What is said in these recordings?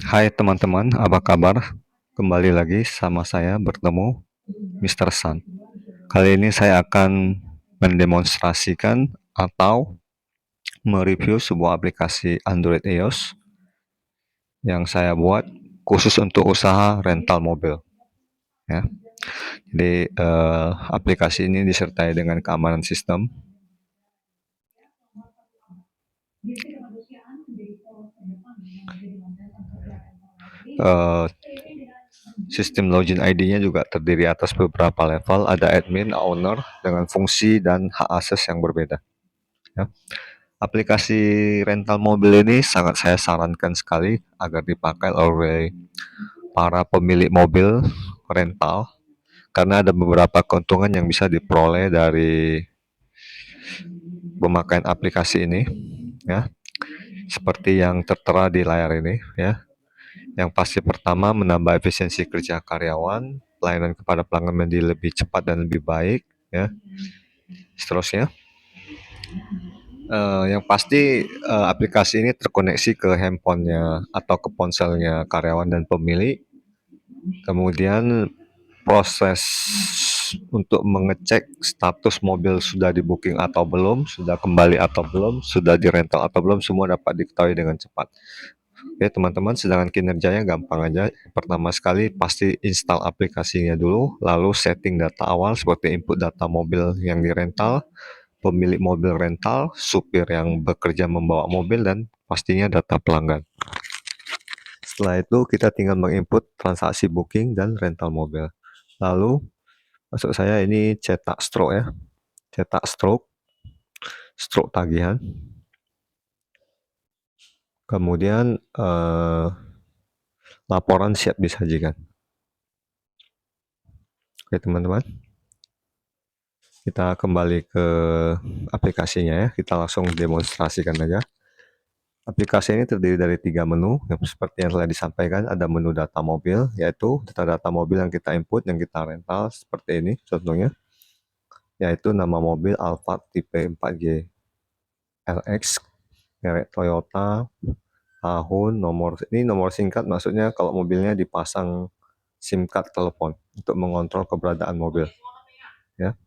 Hai teman-teman, apa kabar? Kembali lagi sama saya bertemu Mr. Sun. Kali ini saya akan mendemonstrasikan atau mereview sebuah aplikasi Android iOS yang saya buat khusus untuk usaha rental mobil. Ya, jadi aplikasi ini disertai dengan keamanan sistem, eh, sistem login ID-nya juga terdiri atas beberapa level, ada admin, owner, dengan fungsi dan hak akses yang berbeda. Ya. Aplikasi rental mobil ini sangat saya sarankan sekali agar dipakai oleh para pemilik mobil rental karena ada beberapa keuntungan yang bisa diperoleh dari pemakaian aplikasi ini, ya, seperti yang tertera di layar ini, ya. Yang pasti pertama menambah efisiensi kerja karyawan, pelayanan kepada pelanggan menjadi lebih cepat dan lebih baik, ya. Seterusnya, yang pasti aplikasi ini terkoneksi ke handphonenya atau ke ponselnya karyawan dan pemilik. Kemudian proses untuk mengecek status mobil sudah di booking atau belum, sudah kembali atau belum, sudah di rental atau belum, semua dapat diketahui dengan cepat. Oke teman-teman, sedangkan kinerjanya gampang aja. Pertama sekali pasti install aplikasinya dulu, lalu setting data awal seperti input data mobil yang dirental, pemilik mobil rental, supir yang bekerja membawa mobil, dan pastinya data pelanggan. Setelah itu kita tinggal menginput transaksi booking dan rental mobil. Lalu maksud saya ini cetak stroke, ya, cetak stroke tagihan. Kemudian laporan siap disajikan. Oke teman-teman, kita kembali ke aplikasinya, ya. Kita langsung demonstrasikan aja. Aplikasi ini terdiri dari 3 menu, yang seperti yang telah disampaikan. Ada menu data mobil, yaitu data-data mobil yang kita input, yang kita rental, seperti ini contohnya, yaitu nama mobil Alphard tipe 4G LX, merek Toyota, tahun, ini nomor singkat, maksudnya kalau mobilnya dipasang SIM card telepon untuk mengontrol keberadaan mobil, ya.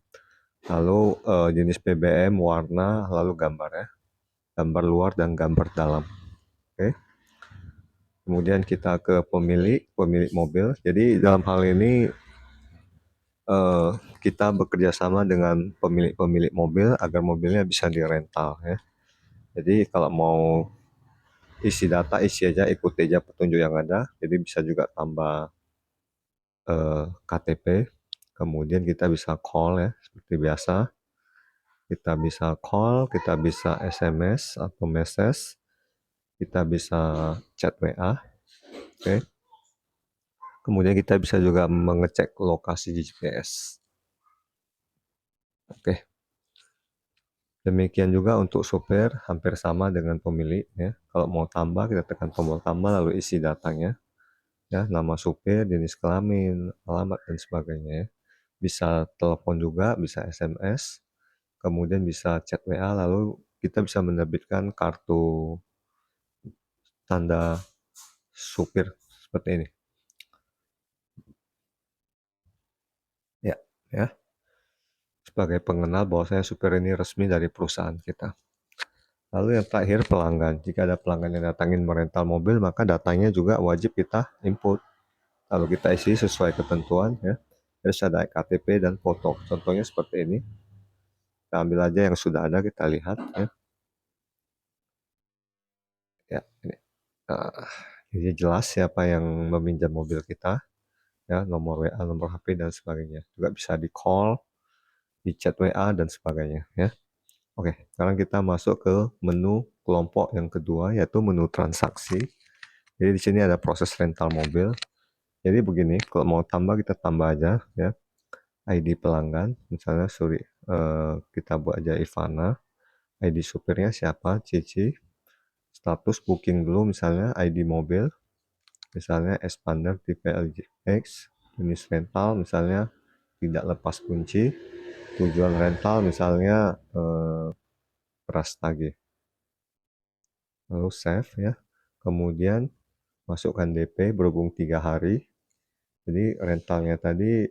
Lalu jenis BBM, warna, lalu gambar, ya, gambar luar dan gambar dalam. Oke. Kemudian kita ke pemilik mobil. Jadi dalam hal ini kita bekerja sama dengan pemilik mobil agar mobilnya bisa dirental, ya. Jadi kalau mau isi data, isi aja, ikuti aja petunjuk yang ada. Jadi bisa juga tambah KTP. Kemudian kita bisa call, ya, seperti biasa. Kita bisa call, kita bisa SMS atau message, kita bisa chat WA. Oke. Kemudian kita bisa juga mengecek lokasi di GPS. Oke. Demikian juga untuk supir, hampir sama dengan pemilik, ya. Kalau mau tambah, kita tekan tombol tambah lalu isi datanya, ya, nama supir, jenis kelamin, alamat dan sebagainya, ya. Bisa telepon juga, bisa SMS, kemudian bisa chat WA, lalu kita bisa menerbitkan kartu tanda supir seperti ini. Ya, ya. Sebagai pengenal bahwa saya supir ini resmi dari perusahaan kita. Lalu yang terakhir pelanggan. Jika ada pelanggan yang datangin merental mobil, maka datanya juga wajib kita input. Lalu kita isi sesuai ketentuan, ya. Terus ada KTP dan foto. Contohnya seperti ini. Kita ambil aja yang sudah ada, kita lihat, ya. Ya, ini. Jadi jelas siapa yang meminjam mobil kita, ya, nomor WA, nomor HP dan sebagainya. Juga bisa di call, di chat WA dan sebagainya, ya. Oke, sekarang kita masuk ke menu kelompok yang kedua, yaitu menu transaksi. Jadi di sini ada proses rental mobil. Jadi begini, kalau mau tambah kita tambah aja, ya. ID pelanggan, misalnya kita buat aja Ivana. ID supirnya siapa? Cici. Status booking dulu, misalnya ID mobil, misalnya Expander tipe LX. Jenis rental misalnya tidak lepas kunci. Tujuan rental misalnya beras tagih. lalu save ya. Kemudian masukkan DP berhubung 3 hari. Jadi rentalnya tadi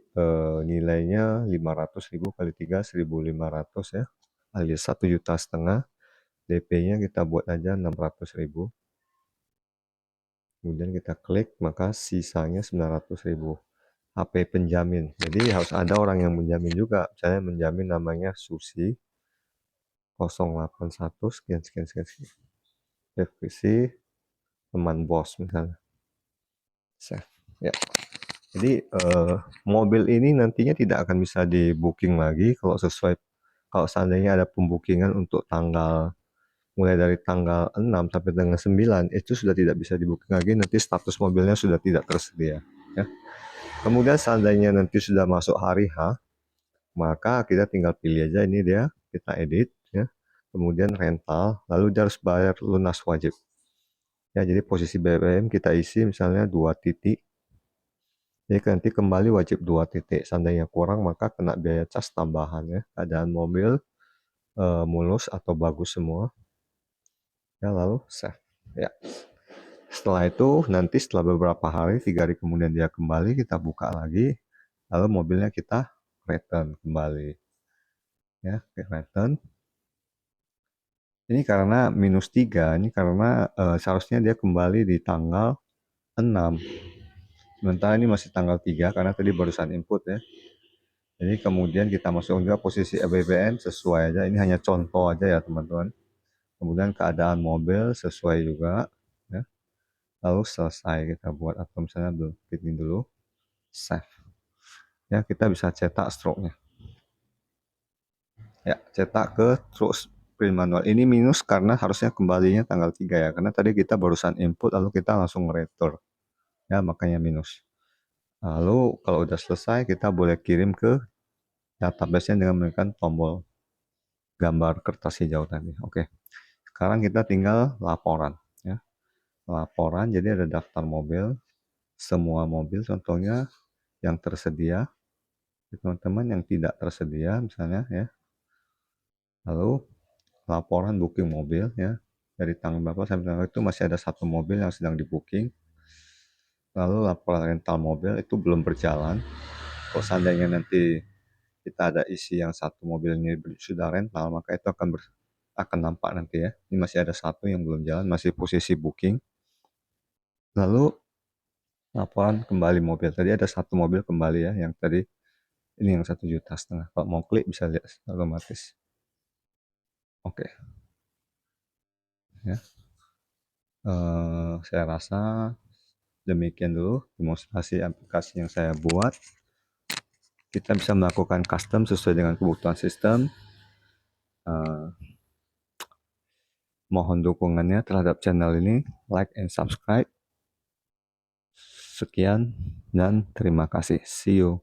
nilainya 500.000 kali 3 1.500 ya, alias 1,5 juta. DP-nya kita buat aja 600.000. Kemudian kita klik, maka sisanya 900.000. HP penjamin. Jadi harus ada orang yang menjamin juga. Misalnya menjamin namanya Susi 081 sekian sekian sekian sekian. Revisi teman bos misalnya. Save. Ya. Jadi mobil ini nantinya tidak akan bisa di booking lagi kalau seandainya ada pembookingan untuk mulai dari tanggal 6 sampai tanggal 9 itu sudah tidak bisa di booking lagi, nanti status mobilnya sudah tidak tersedia ya. Kemudian seandainya nanti sudah masuk hari H, maka kita tinggal pilih aja ini dia, kita edit ya. Kemudian rental, lalu dia harus bayar lunas wajib. Ya, jadi posisi BBM kita isi misalnya 2 titik. Jadi nanti kembali wajib 2 titik. Seandainya kurang maka kena biaya cas tambahan ya. Keadaan mobil mulus atau bagus semua. Ya, lalu save. Ya. Setelah itu nanti setelah beberapa hari, 3 hari kemudian dia kembali, kita buka lagi, lalu mobilnya kita return kembali. Ya, return. Ini karena -3, ini karena seharusnya dia kembali di tanggal 6. Sementara ini masih tanggal 3 karena tadi barusan input ya. Jadi kemudian kita masuk juga posisi BBM sesuai aja. Ini hanya contoh aja ya teman-teman. Kemudian keadaan mobil sesuai juga. Ya. Lalu selesai kita buat atau misalnya belum ini dulu. Save. Ya, kita bisa cetak stroke-nya. Ya, cetak ke terus print manual. Ini minus karena harusnya kembalinya tanggal 3 ya. Karena tadi kita barusan input lalu kita langsung return. Ya, makanya minus. Lalu kalau udah selesai kita boleh kirim ke database-nya dengan menekan tombol gambar kertas hijau tadi. Oke. Sekarang kita tinggal laporan ya. Laporan jadi ada daftar mobil, semua mobil contohnya yang tersedia, teman-teman yang tidak tersedia misalnya ya. Lalu laporan booking mobil ya. Dari tanggal berapa sampai tanggal itu masih ada 1 mobil yang sedang di booking. Lalu laporan rental mobil itu belum berjalan. Kalau seandainya nanti kita ada isi yang 1 mobil ini sudah rental, maka itu akan nampak nanti ya. Ini masih ada 1 yang belum jalan, masih posisi booking. Lalu laporan kembali mobil. Tadi ada 1 mobil kembali ya, yang tadi ini yang 1,5 juta. Kalau mau klik bisa lihat otomatis. Oke. Ya. Saya rasa demikian dulu demonstrasi aplikasi yang saya buat. Kita bisa melakukan custom sesuai dengan kebutuhan sistem. Mohon dukungannya terhadap channel ini, like and subscribe. Sekian dan terima kasih. See you.